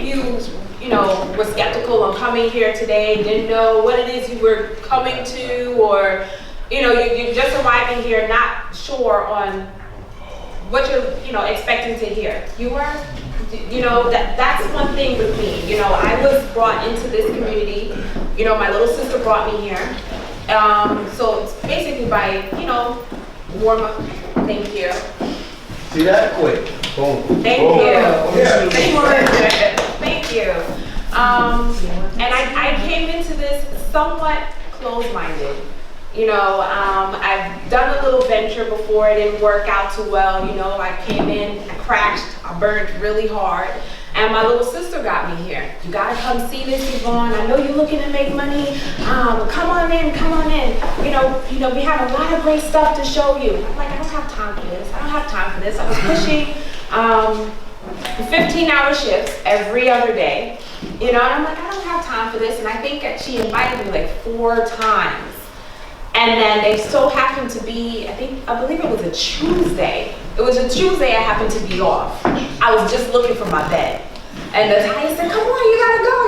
you know, were skeptical on coming here today, didn't know what it is you were coming to, or, you know, you're just arriving here not sure on what you're, you know, expecting to hear. You were, you know, that's one thing with me. You know, I was brought into this community. You know, my little sister brought me here. So it's basically by, you know, warm up. Thank you. See that? Quick. Boom. Thank Boom. you. Yeah. Thank you. And I came into this somewhat closed-minded. You know, I've done a little venture before. It didn't work out too well. You know, I came in, I crashed, I burned really hard. And my little sister got me here. You gotta come see this, Yvonne. I know you're looking to make money. Come on in, come on in. You know, we have a lot of great stuff to show you. I'm like, I don't have time for this. I don't have time for this. I was pushing 15-hour shifts every other day. You know, and I'm like, I don't have time for this. And I think that she invited me like 4 times. And then they so happened to be, I believe it was a Tuesday. It was a Tuesday I happened to be off. I was just looking for my bed. And the Italian said, come on, you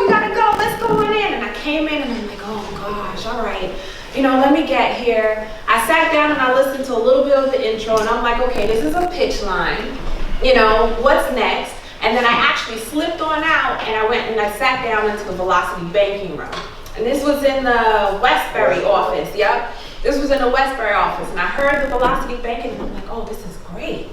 gotta go, let's go on in. And I came in and I'm like, oh gosh, all right. You know, let me get here. I sat down and I listened to a little bit of the intro and I'm like, okay, this is a pitch line. You know, what's next? And then I actually slipped on out and I went and I sat down into the Velocity banking room. And this was in the Westbury office, yep. This was in the Westbury office, and I heard the Velocity Banking, and I'm like, oh, this is great.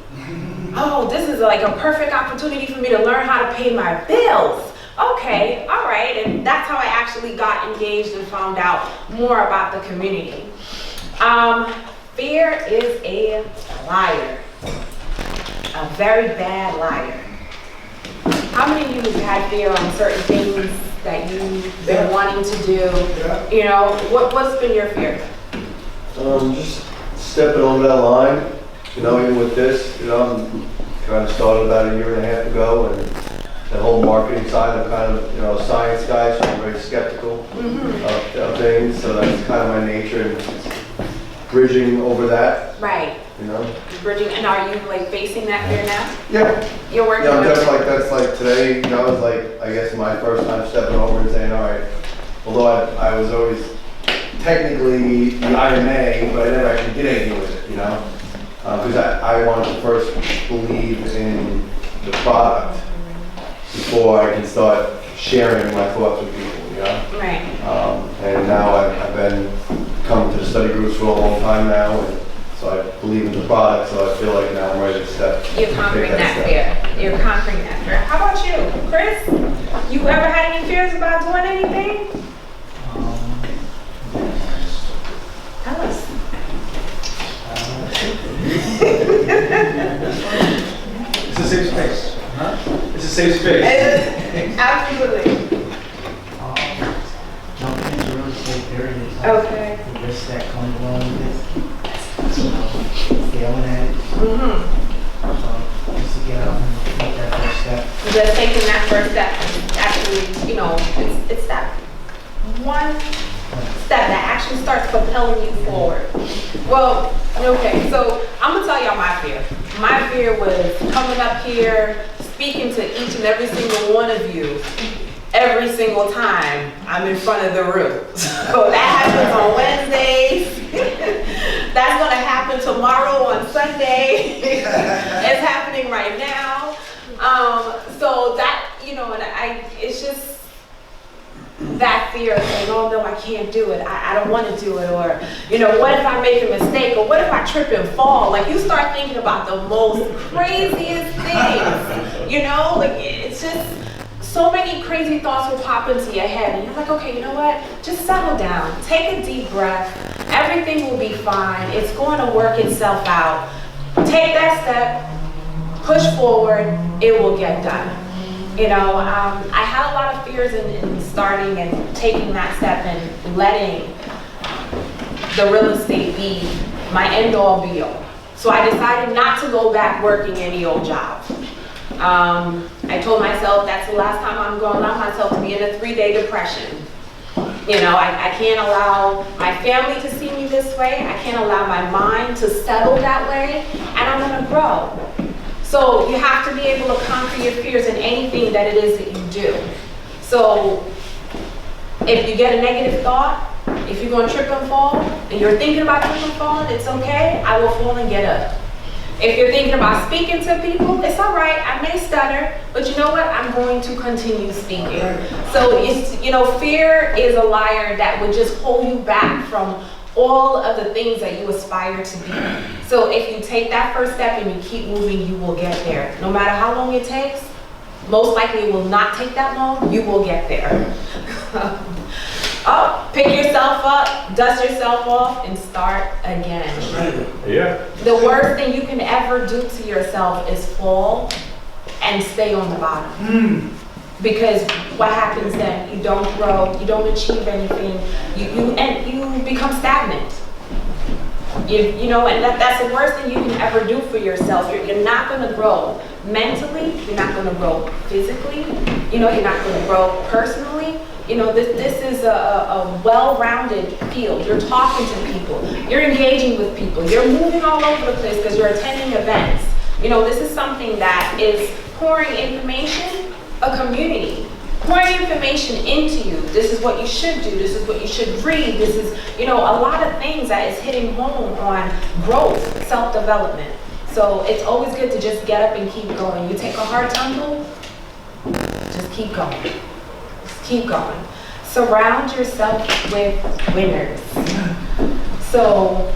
Oh, this is like a perfect opportunity for me to learn how to pay my bills. Okay, all right, and that's how I actually got engaged and found out more about the community. Fear is a liar, a very bad liar. How many of you have had fear on certain things that you've been wanting to do? Yeah. You know, what's been your fear? Just stepping over that line, you know, even with this, you know, I'm kind of started about 1.5 years ago, and the whole marketing side, I'm kind of, you know, a science guy, so I'm very skeptical of things, so that's kind of my nature, and bridging over that. Right. You know? Bridging, and are you like facing that fear now? Yeah. You're working on it? Yeah, that's like today, you know, was like, I guess my first time stepping over and saying, all right, although I was always technically the IMA, but I never actually did anything with it, you know? Because I wanted to first believe in the product before I can start sharing my thoughts with people, you know? Right. And now I've been coming to the study groups for a long time now, and so I believe in the product, so I feel like now I'm ready to step. You're conquering that fear. You're conquering that fear. How about you, Chris? You ever had any fears about doing anything? Tell us. It's a safe space. Huh? It's a safe space. Absolutely. Jumping into real estate, there it is. Okay. The risk that comes along with it. Failing at it. So just to get out and make that first step. Just taking that first step, actually, you know, it's that one step that actually starts propelling you forward. Well, okay, so I'm gonna tell y'all my fear. My fear was coming up here, speaking to each and every single one of you every single time I'm in front of the room. So that happens on Wednesdays. That's gonna happen tomorrow on Sunday. It's happening right now. So that, you know, and it's just that fear of saying, oh no, I can't do it. I don't want to do it. Or, you know, what if I make a mistake? Or what if I trip and fall? Like, you start thinking about the most craziest things, you know? Like, it's just, so many crazy thoughts will pop into your head. And you're like, okay, you know what? Just settle down. Take a deep breath. Everything will be fine. It's going to work itself out. Take that step. Push forward. It will get done. You know, I had a lot of fears in starting and taking that step and letting the real estate be my end-all be-all. So I decided not to go back working any old job. I told myself that's the last time I'm going to allow myself to be in a 3-day depression. You know, I can't allow my family to see me this way. I can't allow my mind to settle that way, and I'm going to grow. So you have to be able to conquer your fears in anything that it is that you do. So if you get a negative thought, if you're going to trip and fall, and you're thinking about tripping and falling, it's okay. I will fall and get up. If you're thinking about speaking to people, it's all right. I may stutter, but you know what? I'm going to continue speaking. So it's, you know, fear is a liar that would just hold you back from all of the things that you aspire to be. So if you take that first step and you keep moving, you will get there. No matter how long it takes, most likely it will not take that long, you will get there. Oh, pick yourself up, dust yourself off, and start again. Yeah. The worst thing you can ever do to yourself is fall and stay on the bottom. Because what happens then? You don't grow, you don't achieve anything, you become stagnant. You know, and that's the worst thing you can ever do for yourself. You're not going to grow mentally, you're not going to grow physically, you know, you're not going to grow personally. You know, this is a well-rounded field. You're talking to people, you're engaging with people, you're moving all over the place because you're attending events. You know, this is something that is pouring information, a community, pouring information into you. This is what you should do, this is what you should read, this is, you know, a lot of things that is hitting home on growth, self-development. So it's always good to just get up and keep going. You take a hard tumble, just keep going. Keep going. Surround yourself with winners. So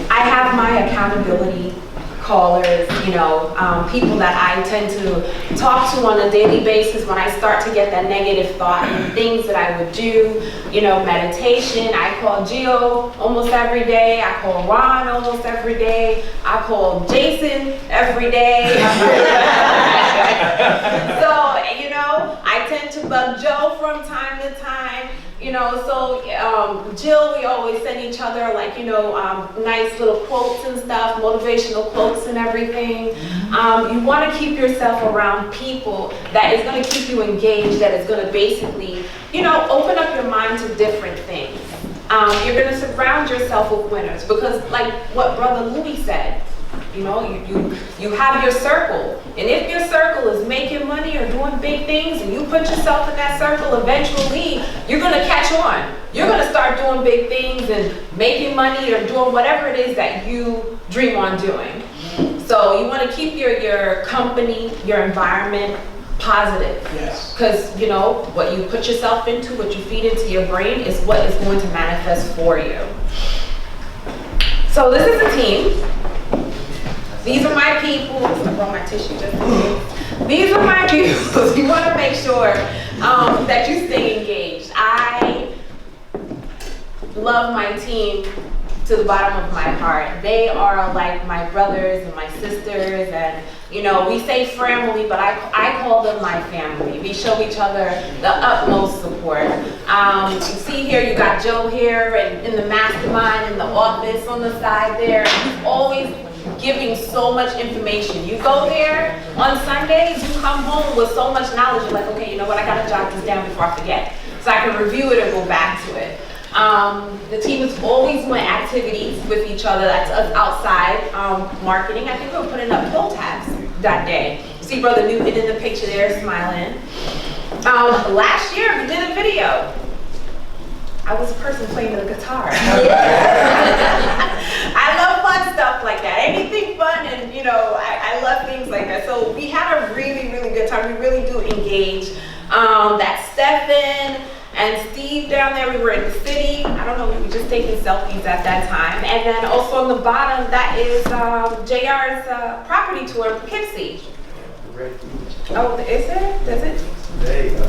I have my accountability callers, you know, people that I tend to talk to on a daily basis when I start to get that negative thought and things that I would do, you know, meditation. I call Gio almost every day. I call Ron almost every day. I call Jason every day. So, you know, I tend to bug Joe from time to time. You know, so Jill, we always send each other like, you know, nice little quotes and stuff, motivational quotes and everything. You want to keep yourself around people that is going to keep you engaged, that is going to basically, you know, open up your mind to different things. You're going to surround yourself with winners because like what Brother Louis said, you know, you have your circle. And if your circle is making money or doing big things and you put yourself in that circle, eventually you're going to catch on. You're going to start doing big things and making money or doing whatever it is that you dream on doing. So you want to keep your company, your environment positive. Yes. Because, you know, what you put yourself into, what you feed into your brain is what is going to manifest for you. So this is a team. These are my people. I brought my tissue just in case. These are my people. You want to make sure that you stay engaged. I love my team to the bottom of my heart. They are like my brothers and my sisters, and you know, we say family, but I call them my family. We show each other the utmost support. You see here, you got Joe here and in the mastermind in the office on the side there. He's always giving so much information. You go there on Sundays, you come home with so much knowledge. You're like, okay, you know what, I gotta jot this down before I forget. So I can review it and go back to it. The team is always doing activities with each other. That's us outside marketing. I think we were putting up pull tabs that day. See Brother Newton in the picture there smiling. Last year we did a video. I was a person playing the guitar. I love fun stuff like that. Anything fun, and you know, I love things like that. So we had a really, really good time. We really do engage. That's Stephen and Steve down there. We were in the city. I don't know, we were just taking selfies at that time. And then also on the bottom, that is JR's property tour in Poughkeepsie. Oh, is it? Does it? There you go.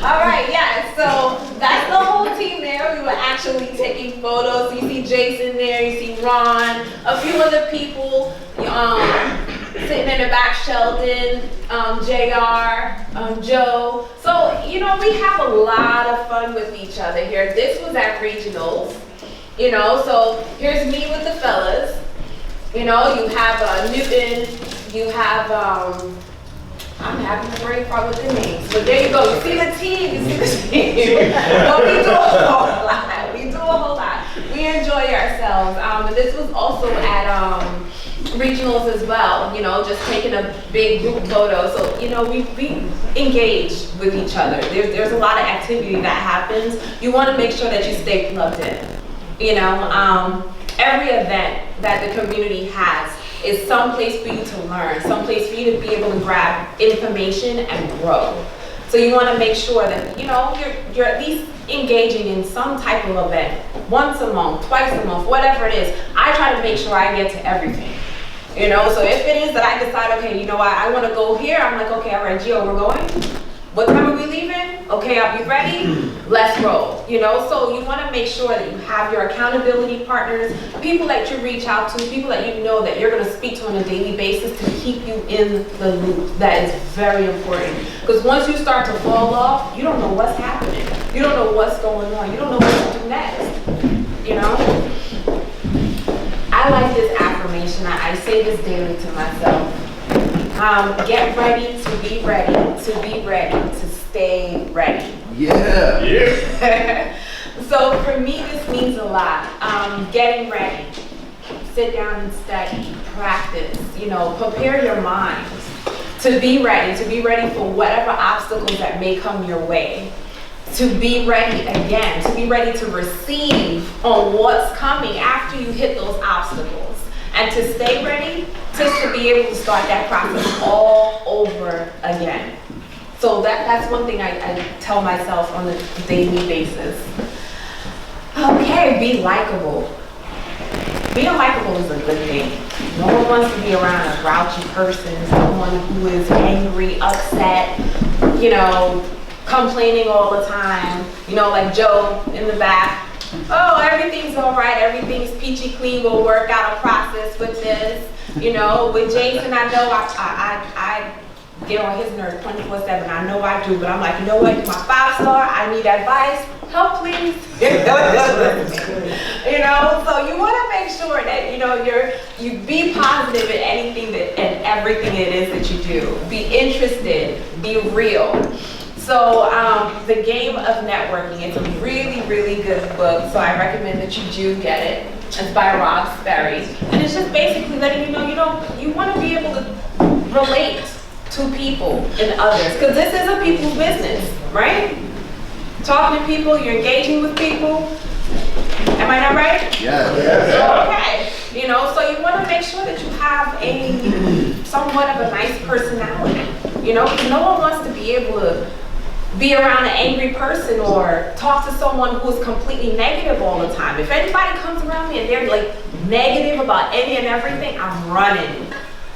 All right, yeah, so that's the whole team there. We were actually taking photos. You see Jason there, you see Ron, a few other people sitting in the back, Sheldon, JR, Joe. So, you know, we have a lot of fun with each other here. This was at regionals, you know, so here's me with the fellas. You know, you have Newton, you have, I'm having a brain fart with the names, but there you go. You see the team, you see the team. But we do a whole lot. We do a whole lot. We enjoy ourselves. ourselves. And this was also at regionals as well, you know, just taking a big group photo. So, you know, we engage with each other. There's a lot of activity that happens. You want to make sure that you stay plugged in. You know, every event that the community has is some place for you to learn, some place for you to be able to grab information and grow. So you want to make sure that, you know, you're at least engaging in some type of event, once a month, twice a month, whatever it is. I try to make sure I get to everything. You know, so if it is that I decide, okay, you know what, I want to go here, I'm like, okay, all right, Gio, we're going. What time are we leaving? Okay, I'll be ready. Let's roll. You know, so you want to make sure that you have your accountability partners, people that you reach out to, people that you know that you're going to speak to on a daily basis to keep you in the loop. That is very important. Because once you start to fall off, you don't know what's happening. You don't know what's going on. You don't know what to do next. You know? I like this affirmation. I say this daily to myself. Get ready to be ready, to stay ready. Yeah. Yeah. So for me, this means a lot. Getting ready, sit down and study, practice, you know, prepare your mind to be ready for whatever obstacles that may come your way. To be ready again, to be ready to receive on what's coming after you hit those obstacles. And to stay ready, just to be able to start that process all over again. So that's one thing I tell myself on a daily basis. Okay, be likable. Being likable is a good thing. No one wants to be around a grouchy person, someone who is angry, upset, you know, complaining all the time. You know, like Joe in the back. Oh, everything's all right, everything's peachy clean, we'll work out a process with this. You know, with Jason, I know I get on his nerves 24/7, I know I do, but I'm like, you know what, you're my 5-star, I need advice, help please. You know, so you want to make sure that, you know, you be positive in anything and everything it is that you do. Be interested, be real. So The Game of Networking, it's a really, really good book, so I recommend that you do get it. It's by Rob Sperry. And it's just basically letting you know, you want to be able to relate to people and others, because this is a people's business, right? Talking to people, you're engaging with people. Am I not right? Yeah. Okay. You know, so you want to make sure that you have somewhat of a nice personality. You know, because no one wants to be able to be around an angry person or talk to someone who is completely negative all the time. If anybody comes around me and they're like negative about any and everything, I'm running.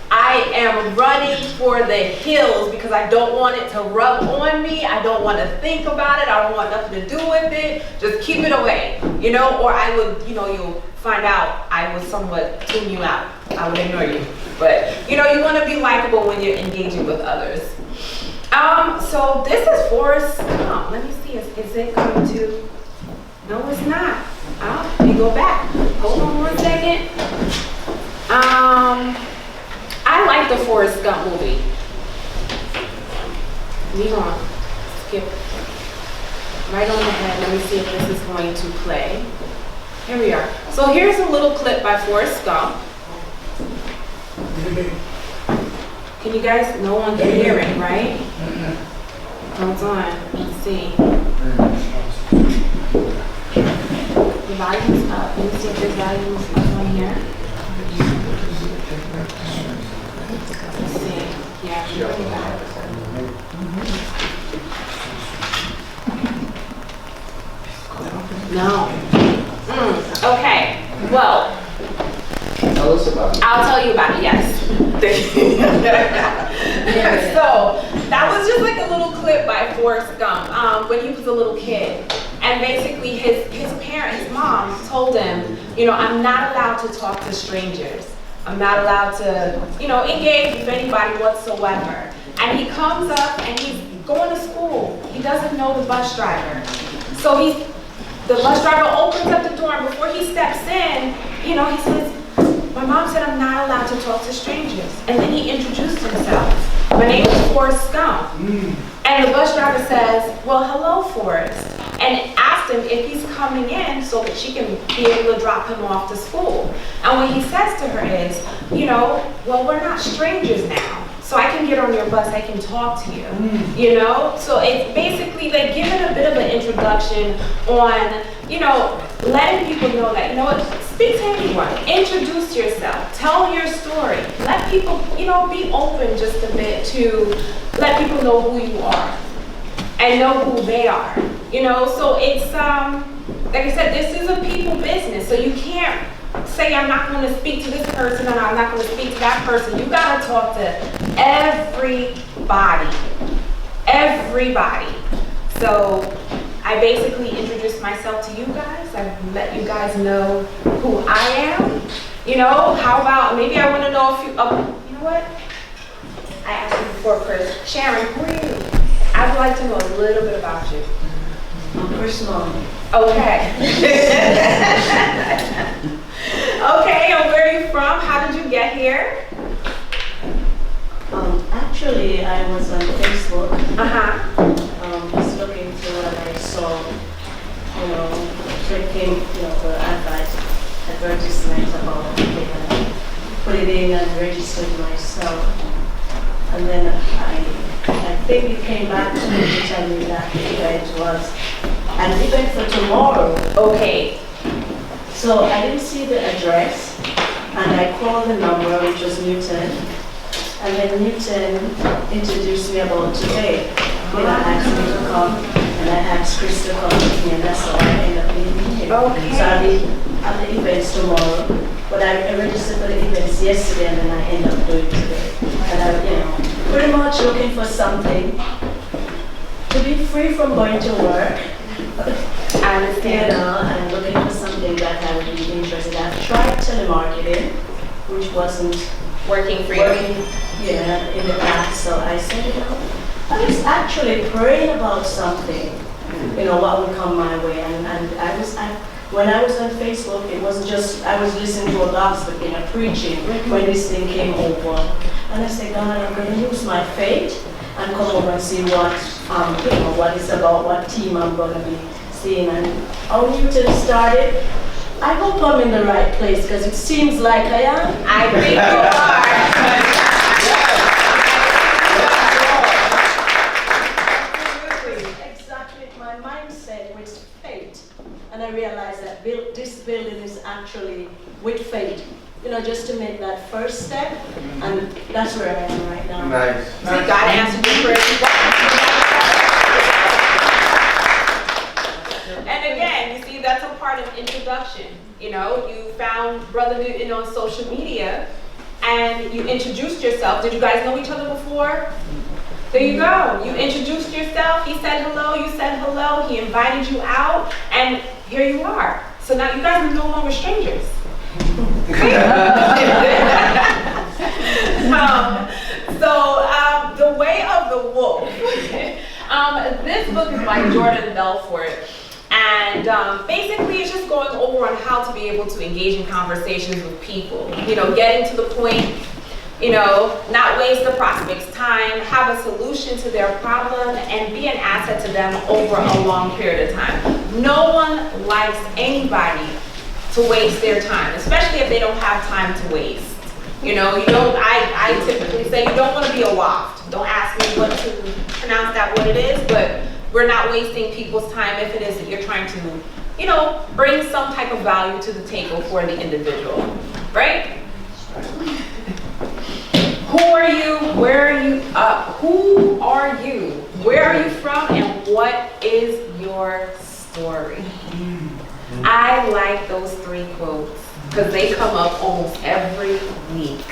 I am running for the hills because I don't want it to rub on me. I don't want to think about it. I don't want nothing to do with it. Just keep it away, you know, or I would, you know, you'll find out I would somewhat tune you out. I would ignore you. But, you know, you want to be likable when you're engaging with others. So this is Forrest Gump. Let me see, is it going to, no it's not. Let me go back. Hold on 1 second. I like the Forrest Gump movie. We're gonna skip right on ahead. Let me see if this is going to play. Here we are. So here's a little clip by Forrest Gump. Can you guys, no one can hear it, right? Hold on, let's see. The volume's up. Let me see if the volume's up on here. Let's see. Yeah, really bad. No. Okay. Well, Tell us about it. I'll tell you about it, yes. So, that was just like a little clip by Forrest Gump when he was a little kid. And basically his parent, his mom told him, you know, I'm not allowed to talk to strangers. I'm not allowed to, you know, engage with anybody whatsoever. And he comes up and he's going to school. He doesn't know the bus driver. So the bus driver opens up the door and before he steps in, you know, he says, my mom said I'm not allowed to talk to strangers. And then he introduced himself. My name is Forrest Gump. And the bus driver says, well, hello, Forrest. and asked him if he's coming in so that she can be able to drop him off to school. And what he says to her is, well, we're not strangers now. So I can get on your bus, I can talk to you, So it's basically like giving a bit of an introduction on, letting people know that, speak to anyone, introduce yourself, tell your story, let people, be open just a bit to let people know who you are and know who they are, So it's, like I said, this is a people business, so you can't say I'm not going to speak to this person and I'm not going to speak to that person. You got to talk to everybody. So I basically introduced myself to you guys. I've let you guys know who I am. How about, maybe I want to know if you, you know what? I asked you before, Chris. Sharon, who are you? I would like to know a little bit about you. I'm Chris Mom. Okay. Okay, and where are you from? How did you get here? Actually, I was on Facebook. Uh-huh. Just looking through what I saw, clicking, for advertisement about it, and put it in and registered myself. And then I think you came back to me to tell me that the event was an event for tomorrow. Okay. So I didn't see the address, and I called the number, which was Newton, and then Newton introduced me about today. Asked me to come, and I asked Chris to come with me, and that's how I ended up meeting him. Okay. So I'll be at the events tomorrow, but I registered for the events yesterday, and then I ended up doing today. And I, pretty much looking for something to be free from going to work. I understand. And looking for something that I would be interested in. I've tried telemarketing, which wasn't Working for you. in the past. So I said, I was actually praying about something, what would come my way. And when I was on Facebook, it wasn't just, I was listening to a gospel thing, a preaching, when this thing came over. And I said, God, I'm going to use my faith and come over and see what it's about, what team I'm going to be seeing. And how Newton started, I hope I'm in the right place, because it seems like I am. I think you are. Exactly, my mindset was faith. And I realized that this building is actually with faith. Just to make that first step, and that's where I am right now. Nice. See, God answered your prayer. And again, you see, that's a part of introduction. You found Brother Newton on social media, and you introduced yourself. Did you guys know each other before? There you go. You introduced yourself. He said hello. You said hello. He invited you out, and here you are. So now you guys are no longer strangers. The Way of the Wolf. This book is by Jordan Belfort, and basically it's just going over on how to be able to engage in conversations with people. Getting to the point, not waste the prospect's time, have a solution to their problem, and be an asset to them over a long period of time. No one likes anybody to waste their time, especially if they don't have time to waste. I typically say you don't want to be a waft. Don't ask me what to pronounce what it is, but we're not wasting people's time if it is that you're trying to, bring some type of value to the table for the individual, right? Who are you? Where are you? Who are you? Where are you from? And what is your story? I like those 3 quotes because they come up almost every week.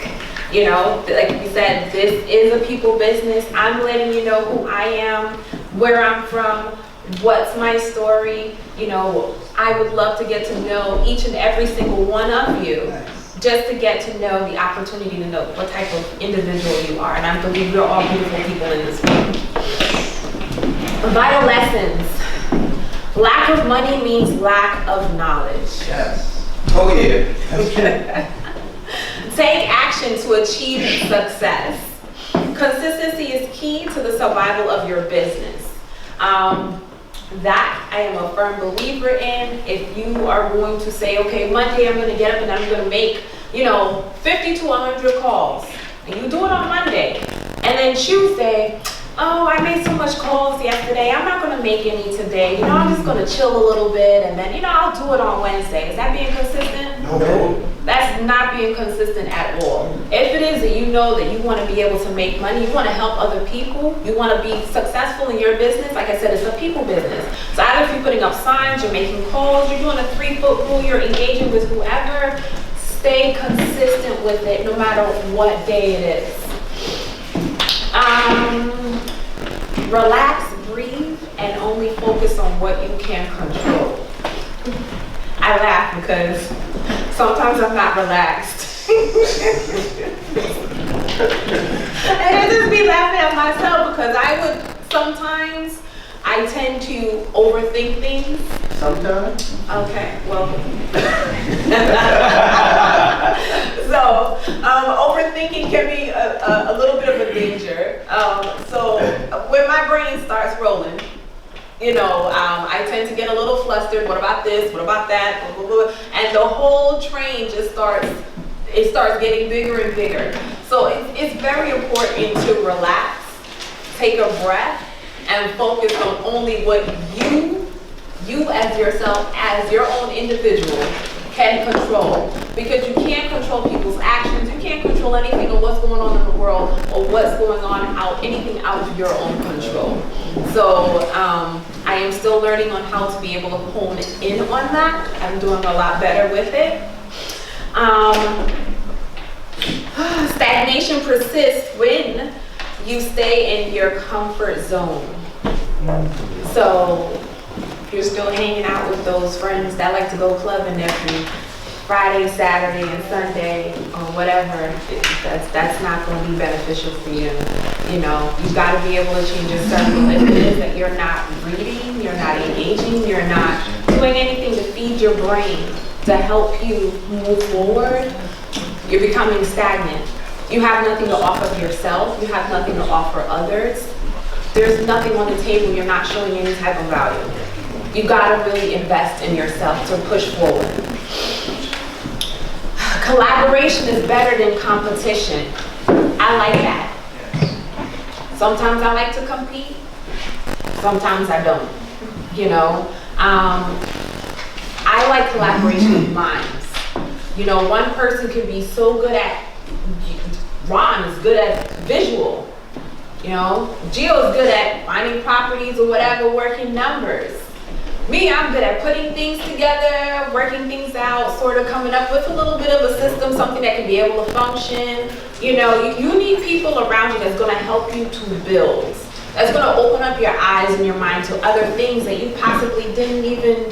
Like you said, this is a people business. I'm letting you know who I am, where I'm from, what's my story. I would love to get to know each and every single one of you, just to get to know the opportunity to know what type of individual you are. And I believe we're all beautiful people in this room. Vital lessons. Lack of money means lack of knowledge. Yes. Oh yeah. Take action to achieve success. Consistency is key to the survival of your business. That I am a firm believer in. If you are going to say, okay, Monday I'm going to get up and I'm going to make, 50 to 100 calls, and you do it on Monday, and then Tuesday, oh, I made so much calls yesterday, I'm not going to make any today, I'm just going to chill a little bit, and then, I'll do it on Wednesday. Is that being consistent? No. That's not being consistent at all. If it is that you know that you want to be able to make money, you want to help other people, you want to be successful in your business, like I said, it's a people business. So either if you're putting up signs, you're making calls, you're doing a 3-foot rule, you're engaging with whoever, stay consistent with it no matter what day it is. Relax, breathe, and only focus on what you can control. I laugh because sometimes I'm not relaxed. And I just be laughing at myself because I tend to overthink things. Sometimes. Okay, well. So, overthinking can be a little bit of a danger. So, when my brain starts rolling, I tend to get a little flustered. What about this? What about that? Blah, blah, blah. And the whole train just starts getting bigger and bigger. So, it's very important to relax, take a breath, and focus on only what you as yourself, as your own individual, can control. Because you can't control people's actions, you can't control anything of what's going on in the world or what's going on anything out of your own control. So I am still learning on how to be able to hone in on that. I'm doing a lot better with it. Stagnation persists when you stay in your comfort zone. So if you're still hanging out with those friends that like to go clubbing every Friday, Saturday, and Sunday, or whatever, that's not going to be beneficial for you. You got to be able to change your circle. If it is that you're not reading, you're not engaging, you're not doing anything to feed your brain to help you move forward, you're becoming stagnant. You have nothing to offer yourself. You have nothing to offer others. There's nothing on the table. You're not showing any type of value. You gotta really invest in yourself to push forward. Collaboration is better than competition. I like that. Sometimes I like to compete. Sometimes I don't. I like collaboration with minds. One person can be so good at, Ron is good at visual. Gio is good at finding properties or whatever, working numbers. Me, I'm good at putting things together, working things out, sort of coming up with a little bit of a system, something that can be able to function. You need people around you that's going to help you to build. That's going to open up your eyes and your mind to other things that you possibly didn't even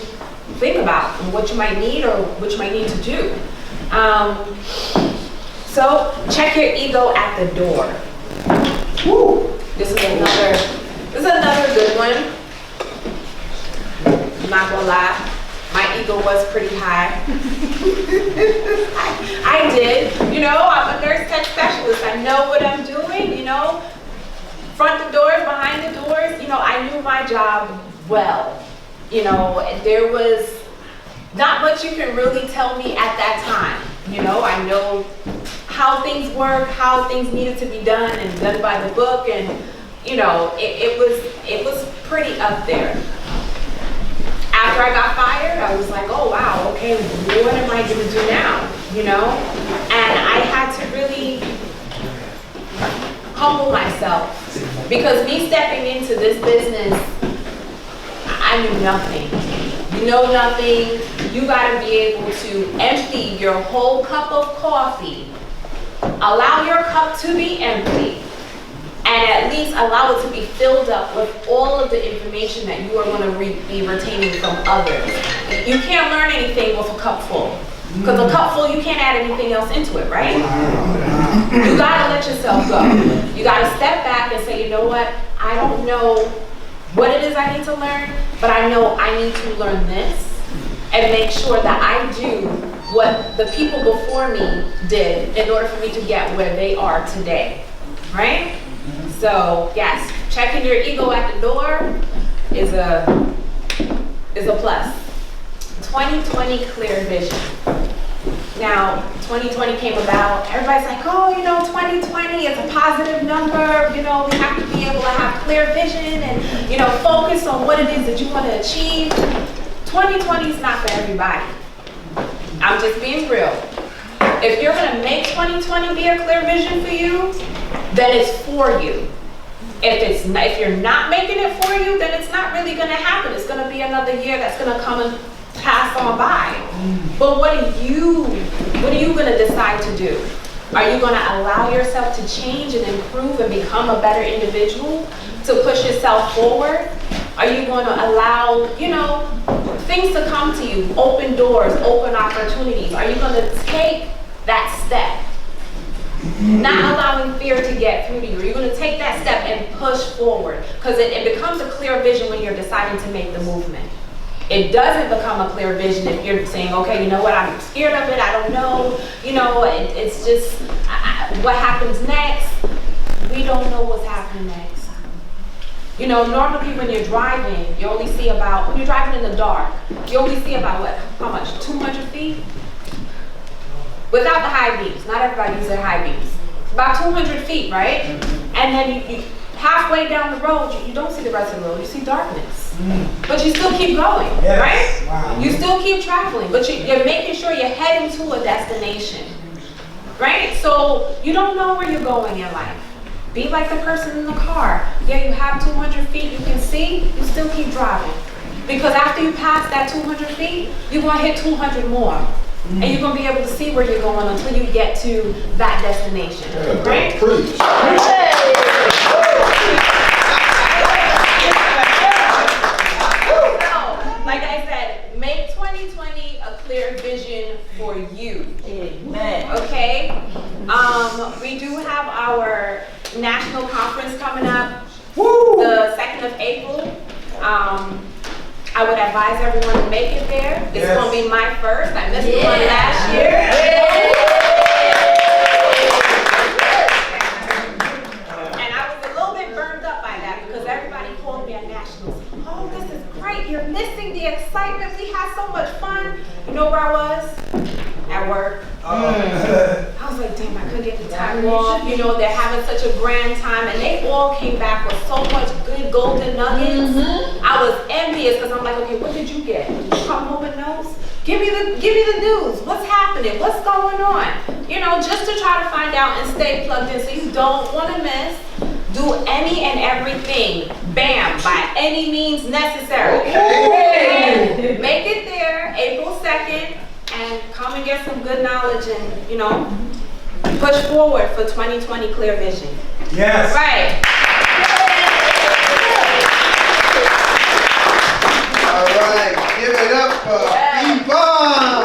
think about, and what you might need or what you might need to do. So check your ego at the door. Woo. This is another good one. I'm not gonna lie, my ego was pretty high. I did. I'm a nurse tech specialist. I know what I'm doing, front the doors, behind the doors. I knew my job well. There was not much you can really tell me at that time. I know how things work, how things needed to be done and done by the book, and it was pretty up there. After I got fired, I was like, oh wow, okay, what am I gonna do now? And I had to really humble myself, because me stepping into this business, I knew nothing. You know nothing. You gotta be able to empty your whole cup of coffee, allow your cup to be empty, and at least allow it to be filled up with all of the information that you are going to be retaining from others. You can't learn anything with a cup full, because a cup full, you can't add anything else into it, right? You got to let yourself go. You got to step back and say, you know what, I don't know what it is I need to learn, but I know I need to learn this and make sure that I do what the people before me did in order for me to get where they are today, right? So yes, checking your ego at the door is a is a plus. 2020 clear vision. Now, 2020 came about, everybody's like, oh, 2020 is a positive number, we have to be able to have clear vision and, focus on what it is that you want to achieve. 2020 is not for everybody. I'm just being real. If you're going to make 2020 be a clear vision for you, then it's for you. If you're not making it for you, then it's not really going to happen. It's going to be another year that's going to come and pass on by. But what are you going to decide to do? Are you going to allow yourself to change and improve and become a better individual, to push yourself forward? Are you going to allow, things to come to you, open doors, open opportunities? Are you going to take that step? Not allowing fear to get through to you. Are you going to take that step and push forward? Because it becomes a clear vision when you're deciding to make the movement. It doesn't become a clear vision if you're saying, okay, you know what, I'm scared of it, I don't know, it's just, what happens next? We don't know what's happening next. Normally when you're driving, when you're driving in the dark, you only see about how much, 200 feet? Without the high beams, not everybody uses their high beams. About 200 feet, right? And then you halfway down the road, you don't see the rest of the road, you see darkness. But you still keep going, right? Wow. You still keep traveling, but you're making sure you're heading to a destination, right? So you don't know where you're going in life. Be like the person in the car. Yeah, you have 200 feet, you can see, you still keep driving. Because after you pass that 200 feet, you're going to hit 200 more. And you're going to be able to see where you're going until you get to that destination, right? Preach. So, like I said, make 2020 a clear vision for you. Amen. Okay? We do have our national conference coming up, the 2nd of April. I would advise everyone to make it there. It's going to be my first. I missed one last year. And I was a little bit burned up by that because everybody called me a national. Oh, this is great. You're missing the excitement. We had so much fun. You know where I was? At work. I was like, damn, I couldn't get the time off. They're having such a grand time, and they all came back with so much good golden nuggets. I was envious because I'm like, okay, what did you get? Did you come home with notes? Give me the news. What's happening? What's going on? Just to try to find out and stay plugged in, so you don't want to miss. Do any and everything, bam, by any means necessary. Okay. Make it there, April 2nd. And come and get some good knowledge and, push forward for 2020 clear vision. Yes. Right. All right, give it up for Yvonne.